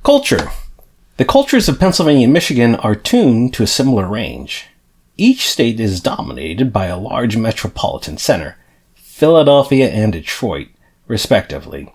Culture. The cultures of Pennsylvania and Michigan are tuned to a similar range. Each state is dominated by a large metropolitan center, Philadelphia and Detroit, respectively.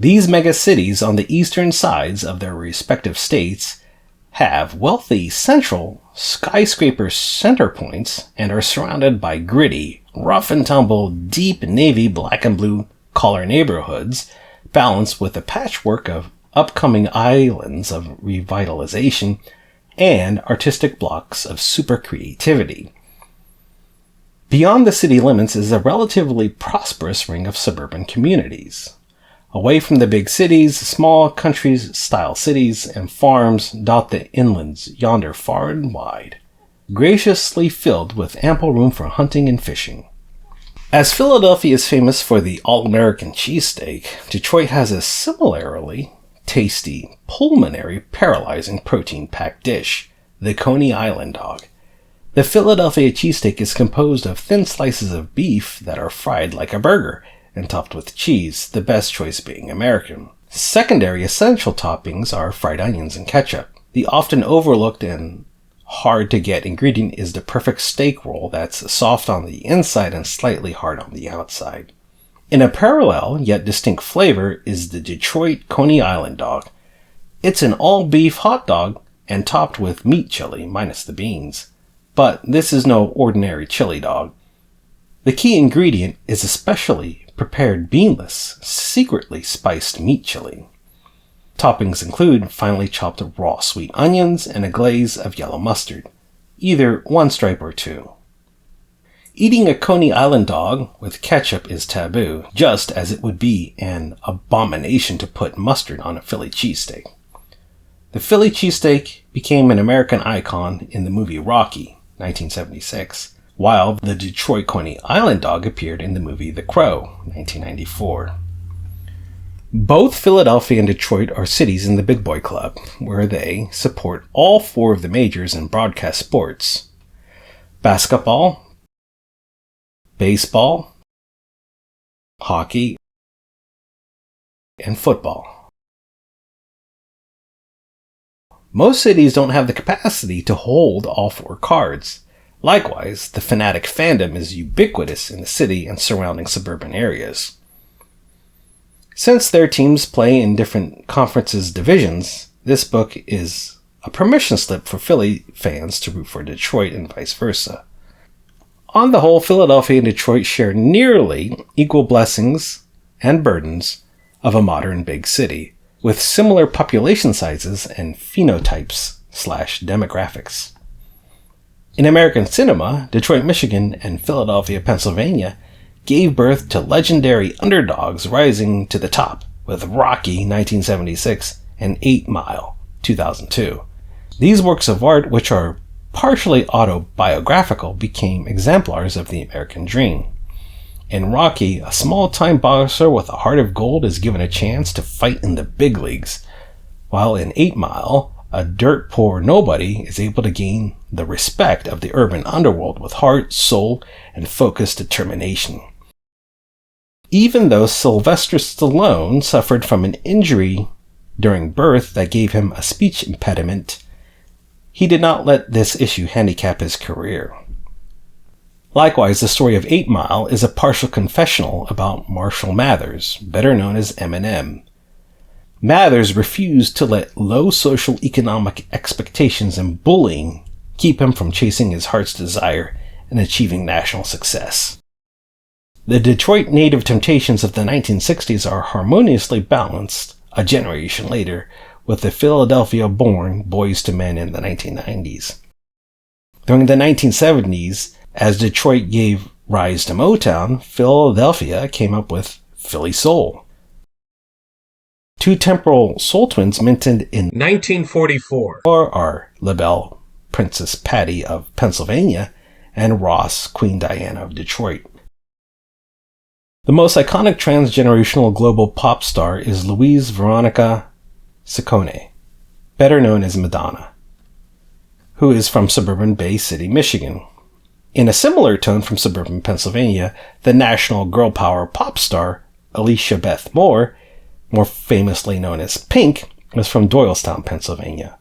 These megacities on the eastern sides of their respective states have wealthy central skyscraper center points and are surrounded by gritty, rough and tumble, deep navy black and blue collar neighborhoods, balanced with a patchwork of upcoming islands of revitalization and artistic blocks of super creativity. Beyond the city limits is a relatively prosperous ring of suburban communities. Away from the big cities, small country-style cities and farms dot the inlands yonder far and wide, graciously filled with ample room for hunting and fishing. As Philadelphia is famous for the all-American cheesesteak, Detroit has a similarly tasty, pulmonary, paralyzing protein-packed dish, the Coney Island dog. The Philadelphia cheesesteak is composed of thin slices of beef that are fried like a burger and topped with cheese, the best choice being American. Secondary essential toppings are fried onions and ketchup. The often overlooked and hard-to-get ingredient is the perfect steak roll that's soft on the inside and slightly hard on the outside. In a parallel yet distinct flavor is the Detroit Coney Island dog. It's an all-beef hot dog and topped with meat chili, minus the beans. But this is no ordinary chili dog. The key ingredient is a specially prepared beanless, secretly spiced meat chili. Toppings include finely chopped raw sweet onions and a glaze of yellow mustard, either one stripe or two. Eating a Coney Island dog with ketchup is taboo, just as it would be an abomination to put mustard on a Philly cheesesteak. The Philly cheesesteak became an American icon in the movie Rocky, 1976, while the Detroit Coney Island dog appeared in the movie The Crow, 1994. Both Philadelphia and Detroit are cities in the Big Boy Club, where they support all four of the majors in broadcast sports: basketball, baseball, hockey, and football. Most cities don't have the capacity to hold all four cards. Likewise, the Fanatic fandom is ubiquitous in the city and surrounding suburban areas. Since their teams play in different conferences divisions, this book is a permission slip for Philly fans to root for Detroit and vice versa. On the whole, Philadelphia and Detroit share nearly equal blessings and burdens of a modern big city, with similar population sizes and phenotypes/demographics. In American cinema, Detroit, Michigan, and Philadelphia, Pennsylvania gave birth to legendary underdogs rising to the top with Rocky, 1976, and 8 Mile, 2002. These works of art, which are partially autobiographical, became exemplars of the American dream. In Rocky, a small-time boxer with a heart of gold is given a chance to fight in the big leagues, while in 8 Mile, a dirt-poor nobody is able to gain the respect of the urban underworld with heart, soul, and focused determination. Even though Sylvester Stallone suffered from an injury during birth that gave him a speech impediment, he did not let this issue handicap his career. Likewise, the story of 8 Mile is a partial confessional about Marshall Mathers, better known as Eminem. Mathers refused to let low social economic expectations and bullying keep him from chasing his heart's desire and achieving national success. The Detroit native temptations of the 1960s are harmoniously balanced a generation later with the Philadelphia-born Boyz II Men in the 1990s. During the 1970s, as Detroit gave rise to Motown, Philadelphia came up with Philly Soul. Two temporal soul twins minted in 1944 are LaBelle, Princess Patty of Pennsylvania, and Ross, Queen Diana of Detroit. The most iconic transgenerational global pop star is Louise Veronica Ciccone, better known as Madonna, who is from suburban Bay City, Michigan. In a similar tone from suburban Pennsylvania, the national girl power pop star Alicia Beth Moore, more famously known as Pink, is from Doylestown, Pennsylvania.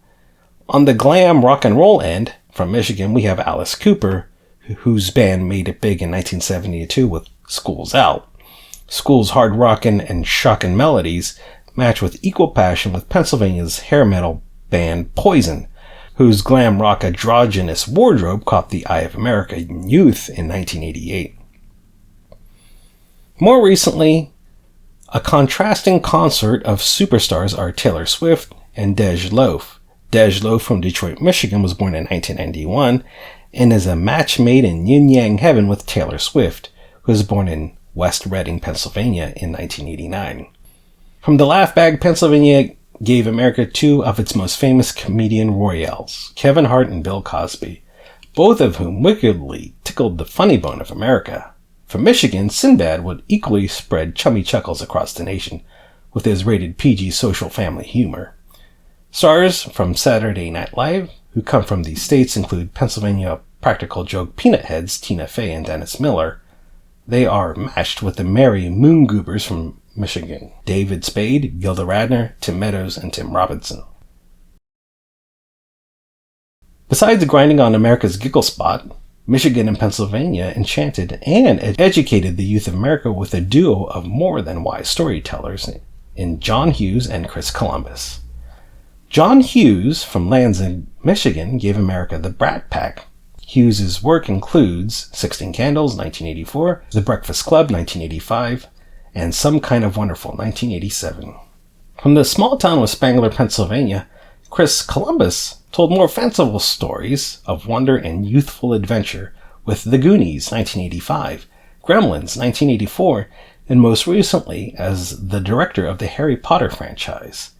On the glam rock and roll end, from Michigan, we have Alice Cooper, whose band made it big in 1972 with School's Out. School's hard rockin' and shockin' melodies match with equal passion with Pennsylvania's hair metal band Poison, whose glam rock androgynous wardrobe caught the eye of American youth in 1988. More recently, a contrasting concert of superstars are Taylor Swift and Dej Loaf. Dej Loaf from Detroit, Michigan was born in 1991 and is a match made in yin-yang heaven with Taylor Swift, who was born in West Reading, Pennsylvania in 1989. From the Laugh Bag, Pennsylvania gave America two of its most famous comedian royales, Kevin Hart and Bill Cosby, both of whom wickedly tickled the funny bone of America. From Michigan, Sinbad would equally spread chummy chuckles across the nation with his rated PG social family humor. Stars from Saturday Night Live who come from these states include Pennsylvania practical joke peanut heads Tina Fey and Dennis Miller. They are matched with the merry moon goobers from Michigan, David Spade, Gilda Radner, Tim Meadows, and Tim Robinson. Besides grinding on America's giggle spot, Michigan and Pennsylvania enchanted and educated the youth of America with a duo of more than wise storytellers in John Hughes and Chris Columbus. John Hughes from Lansing, Michigan, gave America the Brat Pack. Hughes's work includes 16 Candles, 1984, The Breakfast Club, 1985, and Some Kind of Wonderful, 1987. From the small town of Spangler, Pennsylvania, Chris Columbus told more fanciful stories of wonder and youthful adventure with The Goonies, 1985, Gremlins, 1984, and most recently as the director of the Harry Potter franchise.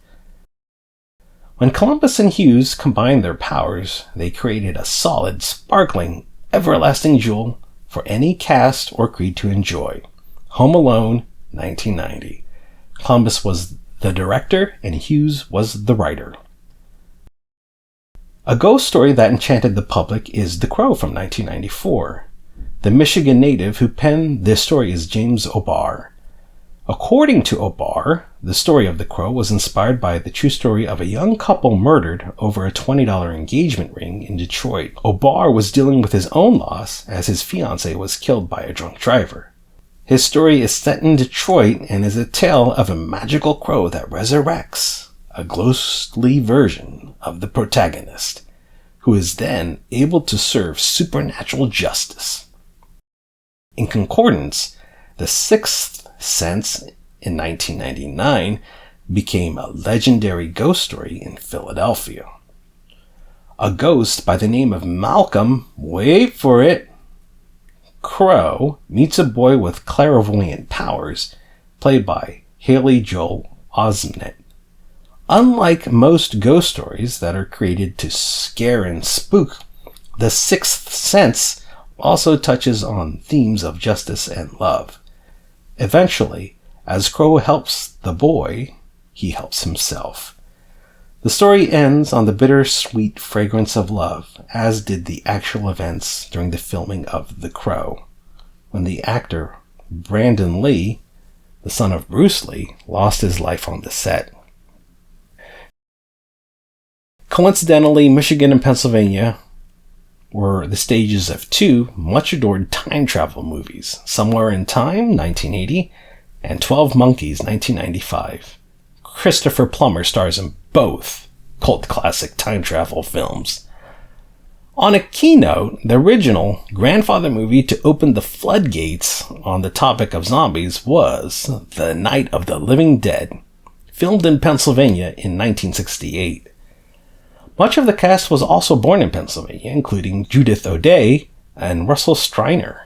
When Columbus and Hughes combined their powers, they created a solid, sparkling, everlasting jewel for any caste or creed to enjoy. Home Alone, 1990. Columbus was the director and Hughes was the writer. A ghost story that enchanted the public is The Crow from 1994. The Michigan native who penned this story is James O'Barr. According to O'Barr, the story of The Crow was inspired by the true story of a young couple murdered over a $20 engagement ring in Detroit. O'Barr was dealing with his own loss as his fiancée was killed by a drunk driver. His story is set in Detroit and is a tale of a magical crow that resurrects a ghostly version of the protagonist, who is then able to serve supernatural justice. In concordance, The Sixth Sense in 1999 became a legendary ghost story in Philadelphia. A ghost by the name of Malcolm, wait for it, Crow meets a boy with clairvoyant powers, played by Haley Joel Osment. Unlike most ghost stories that are created to scare and spook, The Sixth Sense also touches on themes of justice and love. Eventually, as Crow helps the boy, he helps himself. The story ends on the bittersweet fragrance of love, as did the actual events during the filming of The Crow, when the actor Brandon Lee, the son of Bruce Lee, lost his life on the set. Coincidentally, Michigan and Pennsylvania were the stages of two much adored time travel movies, Somewhere in Time, 1980, and 12 Monkeys, 1995. Christopher Plummer stars in both cult classic time travel films. On a keynote, the original grandfather movie to open the floodgates on the topic of zombies was The Night of the Living Dead, filmed in Pennsylvania in 1968. Much of the cast was also born in Pennsylvania, including Judith O'Dea and Russell Streiner.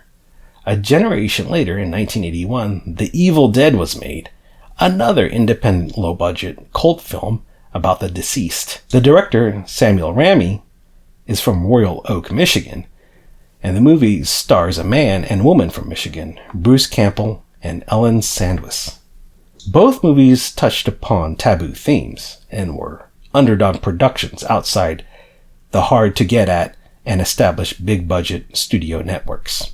A generation later, in 1981, The Evil Dead was made, another independent low-budget cult film about the deceased. The director, Samuel Ramey, is from Royal Oak, Michigan, and the movie stars a man and woman from Michigan, Bruce Campbell and Ellen Sandwich. Both movies touched upon taboo themes and were underdog productions outside the hard-to-get-at and established big-budget studio networks.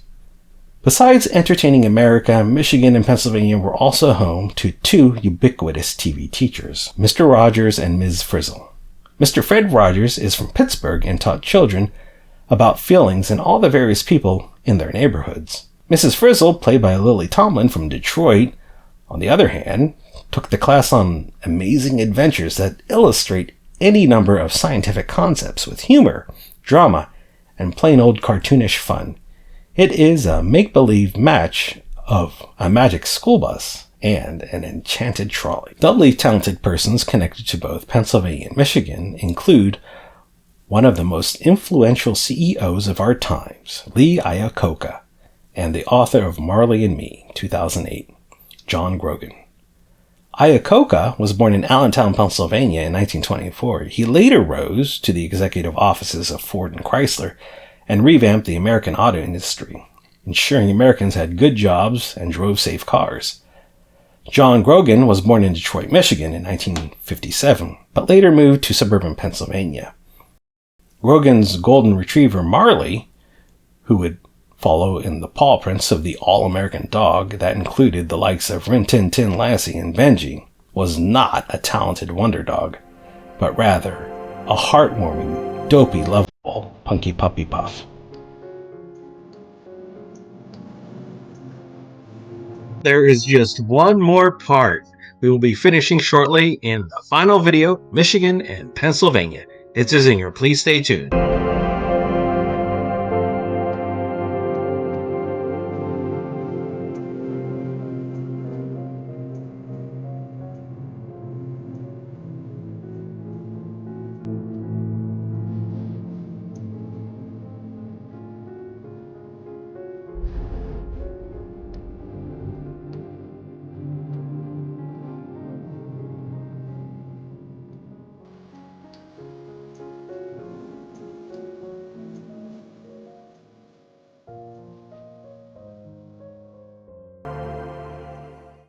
Besides entertaining America, Michigan and Pennsylvania were also home to two ubiquitous TV teachers, Mr. Rogers and Ms. Frizzle. Mr. Fred Rogers is from Pittsburgh and taught children about feelings and all the various people in their neighborhoods. Mrs. Frizzle, played by Lily Tomlin from Detroit, on the other hand, took the class on amazing adventures that illustrate any number of scientific concepts with humor, drama, and plain old cartoonish fun. It is a make-believe match of a magic school bus and an enchanted trolley. Doubly talented persons connected to both Pennsylvania and Michigan include one of the most influential CEOs of our times, Lee Iacocca, and the author of Marley and Me, 2008, John Grogan. Iacocca was born in Allentown, Pennsylvania in 1924. He later rose to the executive offices of Ford and Chrysler and revamped the American auto industry, ensuring Americans had good jobs and drove safe cars. John Grogan was born in Detroit, Michigan in 1957, but later moved to suburban Pennsylvania. Grogan's golden retriever Marley, who would follow in the paw prints of the all-American dog that included the likes of Rin Tin Tin Lassie and Benji, was not a talented wonder dog, but rather a heartwarming, dopey, lovable Punky Puppy Puff. There is just one more part. We will be finishing shortly in the final video, Michigan and Pennsylvania. It's a zinger. Please stay tuned.